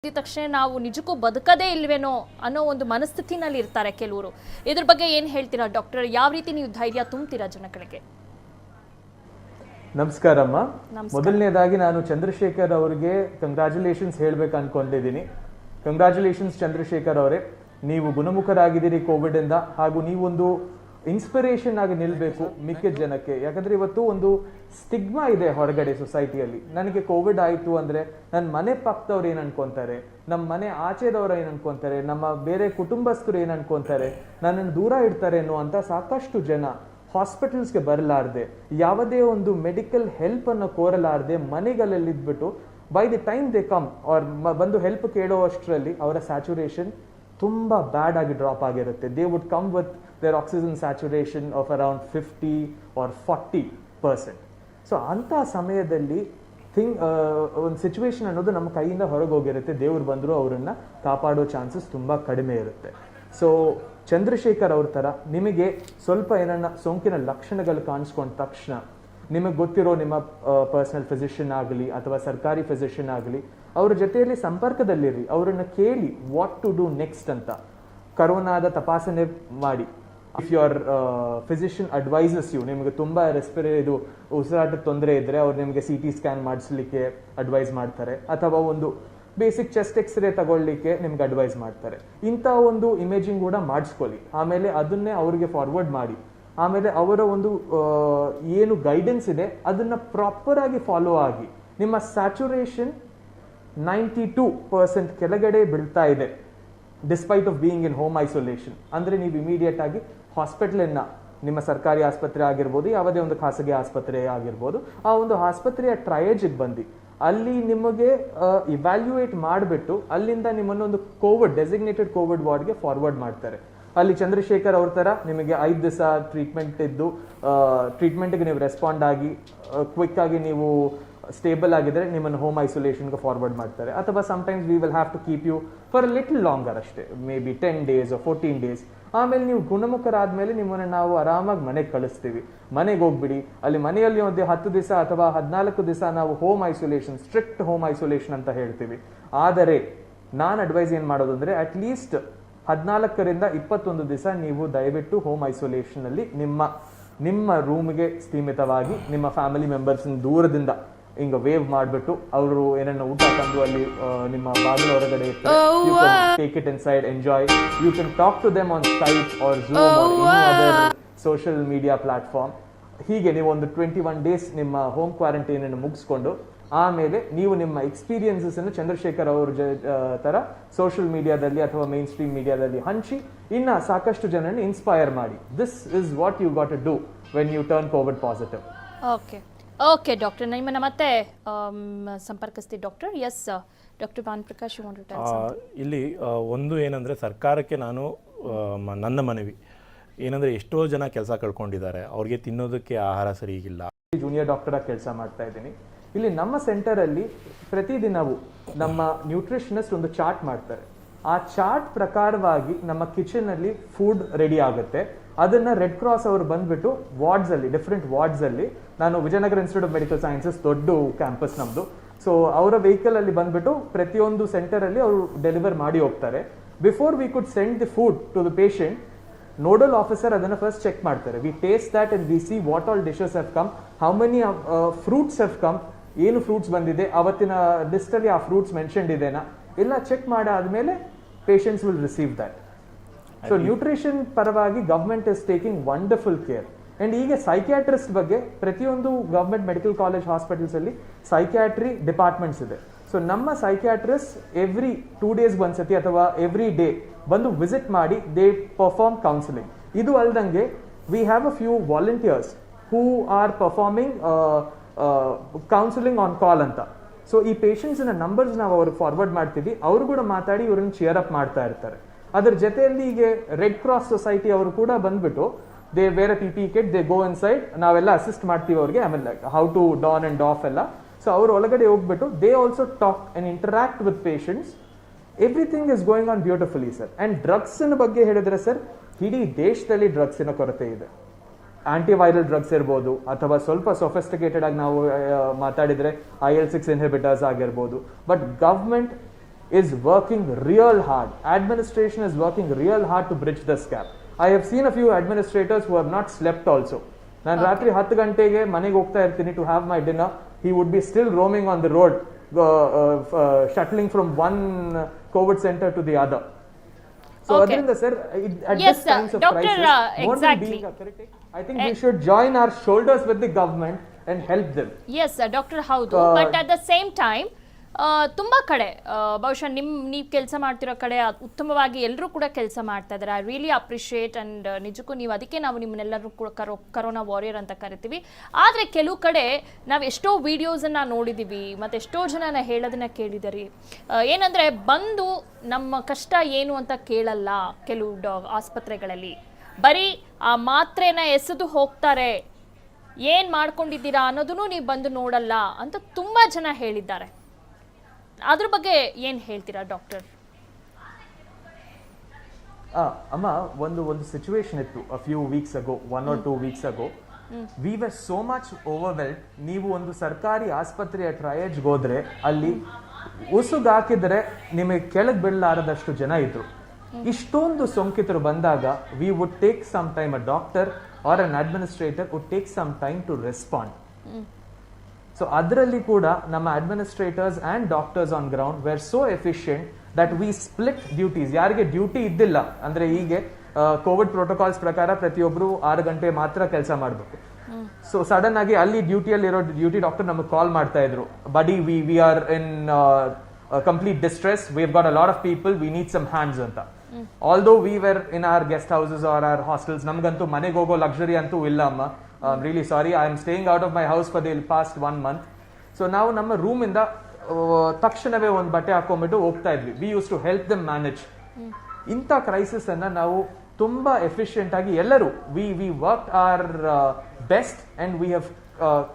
ತಕ್ಷಣ ನಾವು ನಿಜಕ್ಕೂ ಬದುಕದೇ ಇಲ್ವೇನೋ ಅನ್ನೋ ಒಂದು ಮನಸ್ಥಿತಿನಲ್ಲಿ ಇರ್ತಾರೆ ಕೆಲವರು. ಇದ್ರ ಬಗ್ಗೆ ಏನು ಹೇಳ್ತೀರಾ ಡಾಕ್ಟರ್? ಯಾವ ರೀತಿ ನೀವು ಧೈರ್ಯ ತುಂಬ್ತೀರಾ ಜನಗಳಿಗೆ? ನಮಸ್ಕಾರಮ್ಮ. ಮೊದಲನೇದಾಗಿ ನಾನು ಚಂದ್ರಶೇಖರ್ ಅವರಿಗೆ ಕಂಗ್ರಾಚುಲೇಷನ್ಸ್ ಹೇಳ್ಬೇಕು ಅನ್ಕೊಂಡಿದ್ದೀನಿ. ಕಂಗ್ರಾಚುಲೇಷನ್ಸ್ ಚಂದ್ರಶೇಖರ್ ಅವರೇ, ನೀವು ಗುಣಮುಖರಾಗಿದ್ದೀರಿ ಕೋವಿಡ್ ಇಂದ. ಹಾಗೂ ನೀವೊಂದು ಇನ್ಸ್ಪಿರೇಷನ್ ಆಗಿ ನಿಲ್ಬೇಕು ಮಿಕ್ಕಿದ ಜನಕ್ಕೆ. ಯಾಕಂದ್ರೆ ಇವತ್ತು ಒಂದು ಸ್ಟಿಗ್ಮಾ ಇದೆ ಹೊರಗಡೆ ಸೊಸೈಟಿಯಲ್ಲಿ. ನನಗೆ ಕೋವಿಡ್ ಆಯಿತು ಅಂದ್ರೆ ನನ್ನ ಮನೆ ಪಕ್ಕದವ್ರು ಏನ್ ಅನ್ಕೊಂತಾರೆ, ನಮ್ಮ ಮನೆ ಆಚೆದವ್ರು ಏನ್ ಅನ್ಕೊಂತಾರೆ, ನಮ್ಮ ಬೇರೆ ಕುಟುಂಬಸ್ಥರು ಏನ್ ಅನ್ಕೊಂತಾರೆ, ನನ್ನನ್ನು ದೂರ ಇಡ್ತಾರೆ ಅನ್ನುವಂತ ಸಾಕಷ್ಟು ಜನ ಹಾಸ್ಪಿಟಲ್ಸ್ಗೆ ಬರಲಾರ್ದೆ, ಯಾವುದೇ ಒಂದು ಮೆಡಿಕಲ್ ಹೆಲ್ಪ್ ಅನ್ನು ಕೋರಲಾರ್ದೆ ಮನೆಗಳಲ್ಲಿದ್ಬಿಟ್ಟು by the time they come ಅವ್ರ ಬಂದು ಹೆಲ್ಪ್ ಕೇಳೋ ಅಷ್ಟರಲ್ಲಿ ಅವರ ಸ್ಯಾಚುರೇಷನ್ ತುಂಬಾ ಬ್ಯಾಡ್ ಆಗಿ ಡ್ರಾಪ್ ಆಗಿರುತ್ತೆ. They would come with their oxygen saturation of around 50 or 40%. So ಅಂಥ ಸಮಯದಲ್ಲಿ ಒಂದು ಸಿಚುವೇಶನ್ ಅನ್ನೋದು ನಮ್ಮ ಕೈಯಿಂದ ಹೊರಗೆ ಹೋಗಿರುತ್ತೆ. ದೇವ್ರು ಬಂದರೂ ಅವರನ್ನ ಕಾಪಾಡೋ ಚಾನ್ಸಸ್ ತುಂಬಾ ಕಡಿಮೆ ಇರುತ್ತೆ. ಸೊ ಚಂದ್ರಶೇಖರ್ ಅವ್ರ ಥರ ನಿಮಗೆ ಸ್ವಲ್ಪ ಏನನ್ನ ಸೋಂಕಿನ ಲಕ್ಷಣಗಳು ಕಾಣಿಸ್ಕೊಂಡ ತಕ್ಷಣ ನಿಮಗೆ ಗೊತ್ತಿರೋ ನಿಮ್ಮ ಪರ್ಸನಲ್ ಫಿಸಿಷಿಯನ್ ಆಗಲಿ ಅಥವಾ ಸರ್ಕಾರಿ ಫಿಸಿಷಿಯನ್ ಆಗಲಿ ಅವ್ರ ಜೊತೆಯಲ್ಲಿ ಸಂಪರ್ಕದಲ್ಲಿರಿ. ಅವರನ್ನ ಕೇಳಿ ವಾಟ್ ಟು ಡೂ ನೆಕ್ಸ್ಟ್ ಅಂತ. ಕರೋನಾದ ತಪಾಸಣೆ ಮಾಡಿ. If your physician advises you, ನಿಮಗೆ ತುಂಬಾ ಇದು ಉಸಿರಾಟದ ತೊಂದರೆ ಇದ್ರೆ ಅವ್ರು ನಿಮಗೆ CT ಸ್ಕ್ಯಾನ್ ಮಾಡಿಸ್ಲಿಕ್ಕೆ ಅಡ್ವೈಸ್ ಮಾಡ್ತಾರೆ, ಅಥವಾ ಒಂದು ಬೇಸಿಕ್ ಚೆಸ್ಟ್ ಎಕ್ಸ್ರೇ ತಗೊಳ್ಳಿಕ್ಕೆ ನಿಮ್ಗೆ ಅಡ್ವೈಸ್ ಮಾಡ್ತಾರೆ. ಇಂಥ ಒಂದು ಇಮೇಜಿಂಗ್ ಕೂಡ ಮಾಡಿಸ್ಕೊಳ್ಳಿ. ಆಮೇಲೆ ಅದನ್ನೇ ಅವ್ರಿಗೆ ಫಾರ್ವರ್ಡ್ ಮಾಡಿ. ಆಮೇಲೆ ಅವರ ಒಂದು ಏನು ಗೈಡೆನ್ಸ್ ಇದೆ ಅದನ್ನ ಪ್ರಾಪರ್ ಆಗಿ ಫಾಲೋ ಆಗಿ. ನಿಮ್ಮ ಸ್ಯಾಚುರೇಷನ್ 92% ಕೆಳಗಡೆ ಬೀಳ್ತಾ ಇದೆ despite of being in home isolation ಅಂದ್ರೆ ನೀವು ಇಮಿಡಿಯೇಟ್ ಆಗಿ ಹಾಸ್ಪಿಟಲ್ ನಿಮ್ಮ ಸರ್ಕಾರಿ ಆಸ್ಪತ್ರೆ ಆಗಿರ್ಬೋದು, ಯಾವುದೇ ಒಂದು ಖಾಸಗಿ ಆಸ್ಪತ್ರೆ ಆಗಿರ್ಬೋದು, ಆ ಒಂದು ಆಸ್ಪತ್ರೆಯ ಟ್ರಯೇಜ್ಗೆ ಬಂದು ಅಲ್ಲಿ ನಿಮಗೆ ಇವ್ಯಾಲ್ಯೂಯೇಟ್ ಮಾಡಿಬಿಟ್ಟು ಅಲ್ಲಿಂದ ನಿಮ್ಮನ್ನೊಂದು ಡೆಸಿಗ್ನೇಟೆಡ್ ಕೋವಿಡ್ ವಾರ್ಡ್ಗೆ ಫಾರ್ವರ್ಡ್ ಮಾಡ್ತಾರೆ. ಅಲ್ಲಿ ಚಂದ್ರಶೇಖರ್ ಅವ್ರ ತರ ನಿಮಗೆ 5 ದಿವಸ ಟ್ರೀಟ್ಮೆಂಟ್ ಇದ್ದು ಟ್ರೀಟ್ಮೆಂಟ್ಗೆ ನೀವು ರೆಸ್ಪಾಂಡ್ ಆಗಿ ಕ್ವಿಕ್ ಆಗಿ ನೀವು ಸ್ಟೇಬಲ್ ಆಗಿದ್ರೆ ನಿಮ್ಮನ್ನು ಹೋಮ್ ಐಸೋಲೇಷನ್ಗೆ ಫಾರ್ವರ್ಡ್ ಮಾಡ್ತಾರೆ. ಅಥವಾ sometimes we will have to keep you for little longer ಅಷ್ಟೇ, maybe 10 days or 14 days. ಆಮೇಲೆ ನೀವು ಗುಣಮುಖರಾದ್ಮೇಲೆ ನಿಮ್ಮನ್ನು ನಾವು ಆರಾಮಾಗಿ ಮನೆಗೆ ಕಳಿಸ್ತೀವಿ. ಮನೆಗೆ ಹೋಗ್ಬಿಡಿ. ಅಲ್ಲಿ ಮನೆಯಲ್ಲಿ ಒಂದು 10 ದಿವಸ ಅಥವಾ 14 ದಿವಸ ನಾವು home isolation, strict home isolation ಅಂತ ಹೇಳ್ತೀವಿ. ಆದರೆ ನಾನು ಅಡ್ವೈಸ್ ಏನ್ ಮಾಡೋದು ಅಂದ್ರೆ ಅಟ್ಲೀಸ್ಟ್ 14ರಿಂದ 21 ದಿವಸ ನೀವು ದಯವಿಟ್ಟು ಹೋಮ್ ಐಸೋಲೇಷನ್ ಅಲ್ಲಿ ನಿಮ್ಮ ರೂಮ್ಗೆ ಸೀಮಿತವಾಗಿ ನಿಮ್ಮ ಫ್ಯಾಮಿಲಿ ಮೆಂಬರ್ಸ್ ದೂರದಿಂದ ಹಿಂಗ ವೇವ್ ಮಾಡ್ಬಿಟ್ಟು ಅವರು ಏನನ್ನ ಊಟ ತಂದು ಅಲ್ಲಿ ನಿಮ್ಮ ಬಾಗಿಲ ಹೊರಗಡೆ take it inside, enjoy. You can talk to them on Skype or Zoom or any other social media platform. ಹೀಗೆ ನೀವು ಒಂದು 21 days ನಿಮ್ಮ ಹೋಮ್ ಕ್ವಾರಂಟೈನ್ ಅನ್ನು ಮುಗಿಸ್ಕೊಂಡು ಆಮೇಲೆ ನೀವು ನಿಮ್ಮ ಎಕ್ಸ್ಪೀರಿಯನ್ಸಸ್ ಅನ್ನು ಚಂದ್ರಶೇಖರ್ ಅವ್ರ ತರ ಸೋಷಿಯಲ್ ಮೀಡಿಯಾದಲ್ಲಿ ಅಥವಾ ಮೈನ್ ಸ್ಟ್ರೀಮ್ ಮೀಡಿಯಾದಲ್ಲಿ ಹಂಚಿ ಇನ್ನ ಸಾಕಷ್ಟು ಜನರನ್ನು ಇನ್ಸ್ಪೈರ್ ಮಾಡಿ. This is what you got to do when you turn Covid positive. Okay doctor, ನಿಮ್ಮನ್ನ ಮತ್ತೆ ಸಂಪರ್ಕಿಸ್ತೀವಿ ಡಾಕ್ಟರ್. ಎಸ್ ಡಾಕ್ಟರ್ ಭಾನುಪ್ರಕಾಶ್, ಇಲ್ಲಿ ಒಂದು ಏನಂದರೆ ಸರ್ಕಾರಕ್ಕೆ ನಾನು ನನ್ನ ಮನವಿ ಏನಂದರೆ ಎಷ್ಟೋ ಜನ ಕೆಲಸ ಕಳ್ಕೊಂಡಿದ್ದಾರೆ, ಅವ್ರಿಗೆ ತಿನ್ನೋದಕ್ಕೆ ಆಹಾರ ಸರಿಯಿಲ್ಲ. ಜೂನಿಯರ್ ಡಾಕ್ಟರ್ ಆಗಿ ಕೆಲಸ ಮಾಡ್ತಾ ಇದ್ದೀನಿ. ಇಲ್ಲಿ ನಮ್ಮ ಸೆಂಟರ್ ಅಲ್ಲಿ ಪ್ರತಿದಿನವೂ ನಮ್ಮ ನ್ಯೂಟ್ರಿಷನಿಸ್ಟ್ ಒಂದು ಚಾರ್ಟ್ ಮಾಡ್ತಾರೆ. ಆ ಚಾರ್ಟ್ ಪ್ರಕಾರವಾಗಿ ನಮ್ಮ ಕಿಚನ್ ಅಲ್ಲಿ ಫುಡ್ ರೆಡಿ ಆಗುತ್ತೆ. ಅದನ್ನ ರೆಡ್ ಕ್ರಾಸ್ ಅವರು ಬಂದ್ಬಿಟ್ಟು ವಾರ್ಡ್ಸ್ ಅಲ್ಲಿ, ಡಿಫ್ರೆಂಟ್ ವಾರ್ಡ್ಸ್ ಅಲ್ಲಿ, ನಾನು Vijayanagar Institute of Medical Sciences ದೊಡ್ಡ ಕ್ಯಾಂಪಸ್ ನಮ್ದು. ಸೊ ಅವರ ವೆಹಿಕಲ್ ಅಲ್ಲಿ ಬಂದ್ಬಿಟ್ಟು ಪ್ರತಿಯೊಂದು ಸೆಂಟರ್ ಅಲ್ಲಿ ಅವರು ಡೆಲಿವರ್ ಮಾಡಿ ಹೋಗ್ತಾರೆ. Before we could send the food to the patient, nodal officer ಅದನ್ನ ಫಸ್ಟ್ ಚೆಕ್ ಮಾಡ್ತಾರೆ. We taste that and we see what all dishes have come, how many fruits have come, ಏನು fruits ಬಂದಿದೆ, ಅವತ್ತಿನ list ಅಲ್ಲಿ ಆ fruits mentioned ಇದೆನಾ, ಎಲ್ಲ check ಮಾಡಾದ್ಮೇಲೆ patients will receive that. So nutrition ಪರವಾಗಿ government is taking wonderful care. And ಈಗ ಸೈಕ್ಯಾಟ್ರಿಸ್ಟ್ ಬಗ್ಗೆ ಪ್ರತಿಯೊಂದು ಗವರ್ಮೆಂಟ್ ಮೆಡಿಕಲ್ ಕಾಲೇಜ್ ಹಾಸ್ಪಿಟಲ್ಸ್ ಅಲ್ಲಿ ಸೈಕ್ಯಾಟ್ರಿ ಡಿಪಾರ್ಟ್ಮೆಂಟ್ಸ್ ಇದೆ. ಸೊ ನಮ್ಮ ಸೈಕ್ಯಾಟ್ರಿಸ್ಟ್ ಎವ್ರಿ 2 days ಒಂದ್ಸತಿ ಅಥವಾ ಎವ್ರಿ ಡೇ ಬಂದು ವಿಸಿಟ್ ಮಾಡಿ ದೇ ಪರ್ಫಾರ್ಮ್ ಕೌನ್ಸಿಲಿಂಗ್. ಇದು ಅಲ್ದಂಗೆ we have a few volunteers who are performing counselling on call ಅಂತ. ಸೊ ಈ ಪೇಷಂಟ್ಸ್ ನಂಬರ್ಸ್ ನಾವು ಅವ್ರಿಗೆ ಫಾರ್ವರ್ಡ್ ಮಾಡ್ತೀವಿ. ಅವರು ಕೂಡ ಮಾತಾಡಿ ಇವ್ರನ್ನ ಚಿಯರ್ ಅಪ್ ಮಾಡ್ತಾ ಇರ್ತಾರೆ. ಅದ್ರ ಜೊತೆಯಲ್ಲಿ ಈಗ ರೆಡ್ ಕ್ರಾಸ್ ಸೊಸೈಟಿ ಅವರು ಕೂಡ ಬಂದ್ಬಿಟ್ಟು they wear PPE kit, they go inside, ನಾವೆಲ್ಲ ಅಸಿಸ್ಟ್ ಮಾಡ್ತೀವಿ ಅವ್ರಿಗೆ. ಆಮೇಲೆ how to don and off ಎಲ್ಲ. ಸೊ ಅವ್ರು ಒಳಗಡೆ ಹೋಗ್ಬಿಟ್ಟು they also talk and interact with patients. Everything is going on beautifully sir. And drugs ಬಗ್ಗೆ ಹೇಳಿದ್ರೆ ಸರ್, ಇಡೀ ದೇಶದಲ್ಲಿ ಡ್ರಗ್ಸಿನ ಕೊರತೆ ಇದೆ. ಆಂಟಿವೈರಲ್ ಡ್ರಗ್ಸ್ ಇರ್ಬೋದು, ಅಥವಾ ಸ್ವಲ್ಪ ಸೊಫಿಸ್ಟಿಕೇಟೆಡ್ ಆಗಿ ನಾವು ಮಾತಾಡಿದ್ರೆ IL-6 ಇನ್ಹಿಬಿಟರ್ಸ್ ಆಗಿರ್ಬೋದು. But government is working real hard. Administration is working real hard to bridge this gap. I have seen a few administrators who have not slept also. ನಾನು ರಾತ್ರಿ 10 ಗಂಟೆಗೆ ಮನೆಗೆ ಹೋಗ್ತಾ ಇರ್ತೀನಿ to have my dinner. He would be still roaming on the road, shuttling from one COVID center to the other. So, Okay. adrinda sir, at Yes, this times of Doctor, crisis, more than exactly. being a critic, I think we should join our shoulders with the government and help them. Yes doctor ಹೌದು, but at the same time ತುಂಬ ಕಡೆ ಬಹುಶಃ ನೀವು ಕೆಲಸ ಮಾಡ್ತಿರೋ ಕಡೆ ಉತ್ತಮವಾಗಿ ಎಲ್ಲರೂ ಕೂಡ ಕೆಲಸ ಮಾಡ್ತಾ ಇದ್ದಾರೆ. ಐ ರಿಯಲಿ ಅಪ್ರಿಷಿಯೇಟ್ ಆ್ಯಂಡ್ ನಿಜಕ್ಕೂ ನೀವು ಅದಕ್ಕೆ ನಾವು ನಿಮ್ಮನ್ನೆಲ್ಲರೂ ಕೂಡ ಕರೋನಾ ವಾರಿಯರ್ ಅಂತ ಕರಿತೀವಿ. ಆದರೆ ಕೆಲವು ಕಡೆ ನಾವು ಎಷ್ಟೋ ವೀಡಿಯೋಸನ್ನು ನೋಡಿದ್ದೀವಿ ಮತ್ತು ಎಷ್ಟೋ ಜನ ಹೇಳೋದನ್ನ ಕೇಳಿದ್ದೀರಿ. ಏನಂದರೆ ಬಂದು ನಮ್ಮ ಕಷ್ಟ ಏನು ಅಂತ ಕೇಳಲ್ಲ ಕೆಲವು ಆಸ್ಪತ್ರೆಗಳಲ್ಲಿ, ಬರೀ ಆ ಮಾತ್ರೆನ ಎಸೆದು ಹೋಗ್ತಾರೆ. ಏನು ಮಾಡ್ಕೊಂಡಿದ್ದೀರಾ ಅನ್ನೋದನ್ನು ನೀವು ಬಂದು ನೋಡಲ್ಲ ಅಂತ ತುಂಬ ಜನ ಹೇಳಿದ್ದಾರೆ. ಅದ್ರ ಬಗ್ಗೆ ಏನು ಹೇಳ್ತೀರಾ ಡಾಕ್ಟರ್? ಅಮ್ಮ, ಒಂದು ಸಿಚುವೇಶನ್ ಇತ್ತು a few weeks ago, 1 or 2 weeks ago. We were so much overwhelmed. ನೀವು ಒಂದು ಸರ್ಕಾರಿ ಆಸ್ಪತ್ರೆಯ ಟ್ರಯೇಜ್ಗೆ ಹೋದ್ರೆ ಅಲ್ಲಿ ಉಸುಗಾಕಿದ್ರೆ ನಿಮಗೆ ಕೆಳಗೆ ಬೀಳಲಾರದಷ್ಟು ಜನ ಇದ್ರು. ಇಷ್ಟೊಂದು ಸೋಂಕಿತರು ಬಂದಾಗ we would take some time, a doctor or an administrator would take some time to respond. So ಅದರಲ್ಲಿ ಕೂಡ ನಮ್ಮ administrators and doctors on ground were so efficient that we split duties. ಯಾರಿಗೆ ಡ್ಯೂಟಿ ಇದ್ದಿಲ್ಲ ಅಂದರೆ ಹೀಗೆ ಕೋವಿಡ್ ಪ್ರೋಟೋಕಾಲ್ಸ್ ಪ್ರಕಾರ ಪ್ರತಿಯೊಬ್ಬರು 6 ಗಂಟೆ ಮಾತ್ರ ಕೆಲಸ ಮಾಡಬೇಕು. ಸೊ ಸಡನ್ ಆಗಿ ಅಲ್ಲಿ ಡ್ಯೂಟಿಯಲ್ಲಿರೋ ಡ್ಯೂಟಿ ಡಾಕ್ಟರ್ ನಮಗೆ ಕಾಲ್ ಮಾಡ್ತಾ ಇದ್ರು, buddy we are in complete distress, we have got a lot of people, we need some hands ಅಂತ. Although we were in our guest houses or our hostels, ನಮಗಂತೂ ಮನೆಗೆ ಹೋಗೋ luxury ಅಂತೂ ಇಲ್ಲ ಅಮ್ಮ. I'm really sorry, I am staying out of my house for the past 1 month. So ನಾವು ನಮ್ಮ ರೂಮಿಂದ ತಕ್ಷಣವೇ ಒಂದು ಬಟ್ಟೆ ಹಾಕೊಂಡ್ಬಿಟ್ಟು ಹೋಗ್ತಾ ಇದ್ವಿ. We use to help them manage. ಇಂಥ ಕ್ರೈಸಿಸ್ ಅನ್ನ ನಾವು ತುಂಬಾ ಎಫಿಷಿಯಂಟ್ ಆಗಿ ಎಲ್ಲರೂ we work our best and we have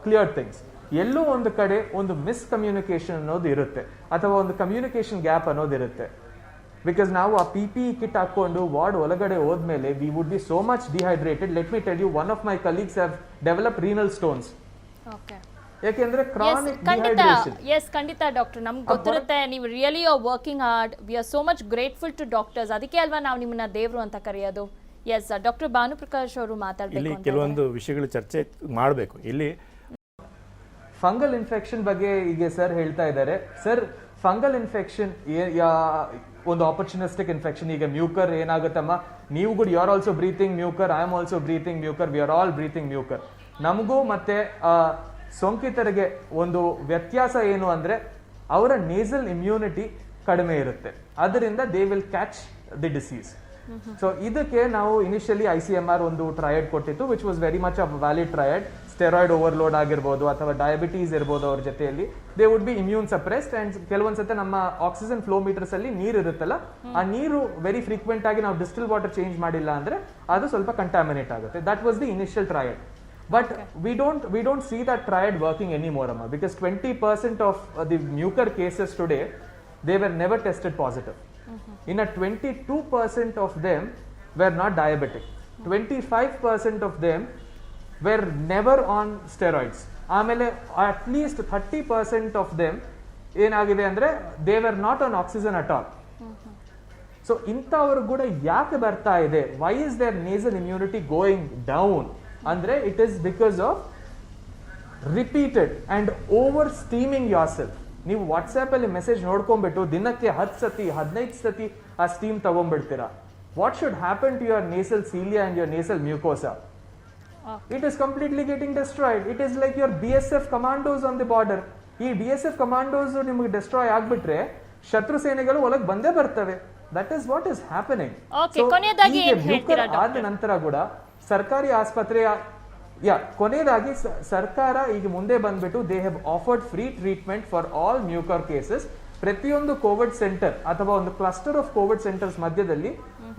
clear things. ಎಲ್ಲೋ ಒಂದು ಕಡೆ ಒಂದು ಮಿಸ್ಕಮ್ಯುನಿಕೇಶನ್ ಅನ್ನೋದು ಇರುತ್ತೆ, ಅಥವಾ ಒಂದು ಕಮ್ಯುನಿಕೇಶನ್ ಗ್ಯಾಪ್ ಅನ್ನೋದು ಇರುತ್ತೆ. ಬಿಕಾಸ್ ನಾವು ಆ PPE ಕಿಟ್ ಹಾಕೊಂಡು ವಾರ್ಡ್ ಒಳಗಡೆ ಹೋದ್ಮೇಲೆ we would be so much dehydrated. Let me tell you, one of my colleagues have develop renal stones. ಯಾಕೆಂದ್ರೆ ಕ್ರಾನಿಕ್ ಡಿಹೈಡ್ರೇಷನ್. ಎಸ್, ಖಂಡಿತ ಡಾಕ್ಟರ್, ನಮ್ಗೆ ಗೊತ್ತಿರುತ್ತೆ ನೀವು really are working hard. We are so much grateful to doctors. ಅದಕ್ಕೆ ಅಲ್ವಾ ನಾವು ನಿಮ್ಮನ್ನ ದೇವರು ಅಂತ ಕರೆಯೋದು. ಎಸ್, ಡಾಕ್ಟರ್ ಭಾನುಪ್ರಕಾಶ್ ಅವರು ಮಾತಾಡಬೇಕು. ಇಲ್ಲಿ ಕೆಲವೊಂದು ವಿಷಯಗಳು ಚರ್ಚೆ ಮಾಡಬೇಕು. ಇಲ್ಲಿ ಫಂಗಲ್ ಇನ್ಫೆಕ್ಷನ್ ಬಗ್ಗೆ ಈಗ ಸರ್ ಹೇಳ್ತಾ ಇದ್ದಾರೆ. ಸರ್, ಫಂಗಲ್ ಇನ್ಫೆಕ್ಷನ್ ಒಂದು ಆಪರ್ಚುನಿಸ್ಟಿಕ್ ಇನ್ಫೆಕ್ಷನ್. ಈಗ ಮ್ಯೂಕರ್ ಏನಾಗುತ್ತಮ್ಮ, ನೀವು ಕೂಡ you are also breathing mucor, I am also breathing mucor, we are all breathing mucor. ನಮಗೂ ಮತ್ತೆ ಸೋಂಕಿತರಿಗೆ ಒಂದು ವ್ಯತ್ಯಾಸ ಏನು ಅಂದ್ರೆ ಅವರ ನೇಸಲ್ ಇಮ್ಯುನಿಟಿ ಕಡಿಮೆ ಇರುತ್ತೆ, ಅದರಿಂದ they will catch the disease. So ಇದಕ್ಕೆ ನಾವು ಇನಿಷಿಯಲಿ ICMR ಒಂದು ಟ್ರಯಡ್ ಕೊಟ್ಟಿತ್ತು, which was very much a valid triad. Steroid overload ಆಗಿರ್ಬೋದು ಅಥವಾ ಡಯಾಬಿಟೀಸ್ ಇರ್ಬೋದು, ಅವ್ರ ಜೊತೆಯಲ್ಲಿ they would be immune suppressed. And ಕೆಲವೊಂದ್ಸತಿ ನಮ್ಮ ಆಕ್ಸಿಜನ್ ಫ್ಲೋ ಮೀಟರ್ಸ್ ಅಲ್ಲಿ ನೀರು ಇರುತ್ತಲ್ಲ, ಆ ನೀರು ವೆರಿ ಫ್ರೀಕ್ವೆಂಟ್ ಆಗಿ ನಾವು ಡಿಸ್ಟಿಲ್ ವಾಟರ್ ಚೇಂಜ್ ಮಾಡಿಲ್ಲ ಅಂದ್ರೆ ಅದು ಸ್ವಲ್ಪ ಕಂಟಾಮಿನೇಟ್ ಆಗುತ್ತೆ. That was the initial triad. But we don't see that triad working anymore, Amma, because 20% of the mucor cases today, they were never tested positive. In a 22% of them were not diabetic. 25% of them were never on steroids. ಆಮೇಲೆ at least 30% of them ಏನಾಗಿದೆ ಅಂದ್ರೆ they were not on oxygen at all. So ಇಂಥವರು ಕೂಡ ಯಾಕೆ ಬರ್ತಾ ಇದೆ? Why is their nasal immunity going down? ಅಂದ್ರೆ it is because of repeated and over steaming yourself. ನೀವು ವಾಟ್ಸ್ಆಪ್ ಅಲ್ಲಿ ಮೆಸೇಜ್ ನೋಡ್ಕೊಂಡ್ಬಿಟ್ಟು ದಿನಕ್ಕೆ 10 ಸತಿ 15 ಸತಿ ಆ ಸ್ಟೀಮ್ ತಗೊಂಡ್ಬಿಡ್ತೀರಾ. What should happen to your nasal cilia and your nasal mucosa? It is completely getting destroyed. It is like your BSF commandos on the border. ಈ BSF commandos ನಿಮಗೆ ಡಿಸ್ಟ್ರಾಯ್ ಆಗ್ಬಿಟ್ರೆ ಶತ್ರು ಸೇನೆಗಳು ಒಳಗೆ ಬಂದೇ ಬರ್ತವೆ. That is what is happening. ಆದ ನಂತರ ಕೂಡ ಸರ್ಕಾರಿ ಆಸ್ಪತ್ರೆಯ ಕೊನೆಯದಾಗಿ ಸರ್ಕಾರ ಈಗ ಮುಂದೆ ಬಂದ್ಬಿಟ್ಟು they have offered free treatment for all mucor cases. ಪ್ರತಿಯೊಂದು ಕೋವಿಡ್ ಸೆಂಟರ್ ಅಥವಾ ಒಂದು ಕ್ಲಸ್ಟರ್ ಆಫ್ ಕೋವಿಡ್ ಸೆಂಟರ್ಸ್ ಮಧ್ಯದಲ್ಲಿ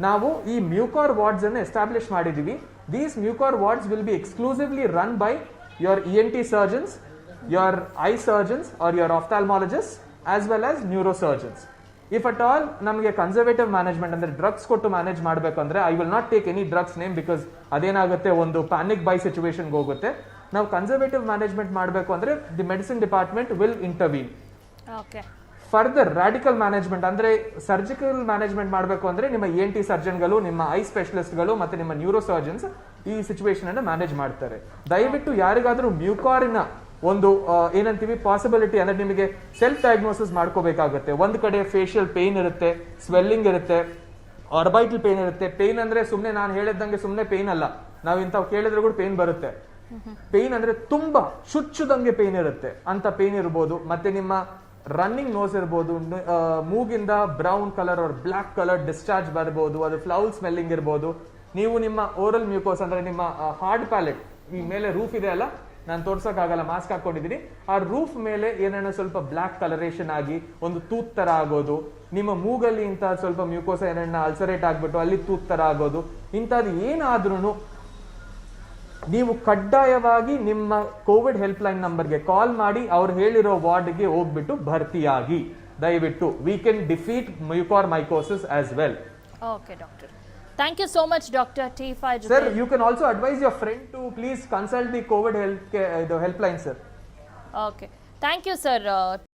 ನಾವು ಈ ಮ್ಯೂಕಾರ್ ವಾರ್ಡ್ಸ್ ಅನ್ನು ಎಸ್ಟಾಬ್ಲಿಷ್ ಮಾಡಿದೀವಿ. These mucor wards will be exclusively run by your ENT surgeons, your eye surgeons or your ophthalmologist as well as neuro surgeons. If at all ನಮಗೆ conservative management ಅಂದ್ರೆ drugs ಕೊಟ್ಟು manage ಮಾಡಬೇಕು ಅಂದ್ರೆ I will not take any drugs name, because ಅದೇನಾಗುತ್ತೆ ಒಂದು panic by ಸಿಚುವೇಶನ್ಗೆ ಹೋಗುತ್ತೆ. ನಾವು conservative management ಮಾಡಬೇಕು ಅಂದ್ರೆ the medicine department will intervene. Further radical management ಅಂದ್ರೆ ಸರ್ಜಿಕಲ್ ಮ್ಯಾನೇಜ್ಮೆಂಟ್ ಮಾಡಬೇಕು ಅಂದ್ರೆ ನಿಮ್ಮ ENT ಸರ್ಜನ್ಗಳು, ನಿಮ್ಮ ಐ ಸ್ಪೆಷಲಿಸ್ಟ್ಗಳು ಮತ್ತೆ ನಿಮ್ಮ ನ್ಯೂರೋ ಸರ್ಜನ್ಸ್ ಈ ಸಿಚುವೇಶನ್ ಅನ್ನ ಮ್ಯಾನೇಜ್ ಮಾಡ್ತಾರೆ. ದಯವಿಟ್ಟು ಯಾರಿಗಾದ್ರೂ ಮ್ಯೂಕಾರಿನ ಒಂದು ಏನಂತೀವಿ ಪಾಸಿಬಿಲಿಟಿ ಅಂದ್ರೆ ನಿಮಗೆ ಸೆಲ್ಫ್ ಡಯಾಗ್ನೋಸಿಸ್ ಮಾಡ್ಕೋಬೇಕಾಗುತ್ತೆ. ಒಂದ್ ಕಡೆ ಫೇಶಿಯಲ್ ಪೇನ್ ಇರುತ್ತೆ, ಸ್ವೆಲ್ಲಿಂಗ್ ಇರುತ್ತೆ, ಆರ್ಬೈಟಲ್ ಪೇನ್ ಇರುತ್ತೆ. ಪೇನ್ ಅಂದ್ರೆ ಸುಮ್ನೆ ನಾನು ಹೇಳಿದಂಗೆ ಸುಮ್ನೆ ಪೇನ್ ಅಲ್ಲ, ನಾವ್ ಇಂಥವ್ ಕೇಳಿದ್ರೆ ಕೂಡ ಪೇನ್ ಬರುತ್ತೆ. ಪೇನ್ ಅಂದ್ರೆ ತುಂಬಾ ಚುಚ್ಚುದಂಗೆ ಪೇನ್ ಇರುತ್ತೆ, ಅಂತ ಪೇನ್ ಇರ್ಬೋದು. ಮತ್ತೆ ನಿಮ್ಮ ರನ್ನಿಂಗ್ ನೋಸ್ ಇರ್ಬೋದು, ಮೂಗಿಂದ brown colour or black colour discharge ಬರ್ಬೋದು, ಅದು ಫ್ಲೌಲ್ ಸ್ಮೆಲ್ಲಿಂಗ್ ಇರ್ಬೋದು. ನೀವು ನಿಮ್ಮ ಓರಲ್ ಮ್ಯೂಕೋಸ್ ಅಂದ್ರೆ ನಿಮ್ಮ ಹಾರ್ಡ್ ಪ್ಯಾಲೆಟ್ ಈ ಮೇಲೆ ರೂಫ್ ಇದೆ ಅಲ್ಲ, ನಾನು ತೋರ್ಸಕ್ಕಾಗಲ್ಲ ಮಾಸ್ಕ್ ಹಾಕೊಂಡಿದ್ದೀನಿ, ಆ ರೂಫ್ ಮೇಲೆ ಏನೇನೋ ಸ್ವಲ್ಪ ಬ್ಲಾಕ್ ಕಲರೇಷನ್ ಆಗಿ ಒಂದು ತೂತ್ ತರ ಆಗೋದು, ನಿಮ್ಮ ಮೂಗಲ್ಲಿ ಇಂತ ಸ್ವಲ್ಪ ಮ್ಯೂಕೋಸ ಏನೇನ ಅಲ್ಸರೇಟ್ ಆಗ್ಬಿಟ್ಟು ಅಲ್ಲಿ ತೂತ್ ತರ ಆಗೋದು, ಇಂಥದ್ದು ಏನಾದ್ರೂ ನೀವು ಕಡ್ಡಾಯವಾಗಿ ನಿಮ್ಮ ಕೋವಿಡ್ ಹೆಲ್ಪ್ ಲೈನ್ ನಂಬರ್ಗೆ ಕಾಲ್ ಮಾಡಿ ಅವ್ರು ಹೇಳಿರೋ ವಾರ್ಡ್ಗೆ ಹೋಗ್ಬಿಟ್ಟು ಭರ್ತಿಯಾಗಿ. ದಯವಿಟ್ಟು we can defeat mucormycosis as well. Okay doctor, thank you so much doctor ಟಿ5. Sir, you can also advise your friend to please consult the COVID helpline, sir. Okay, thank you sir.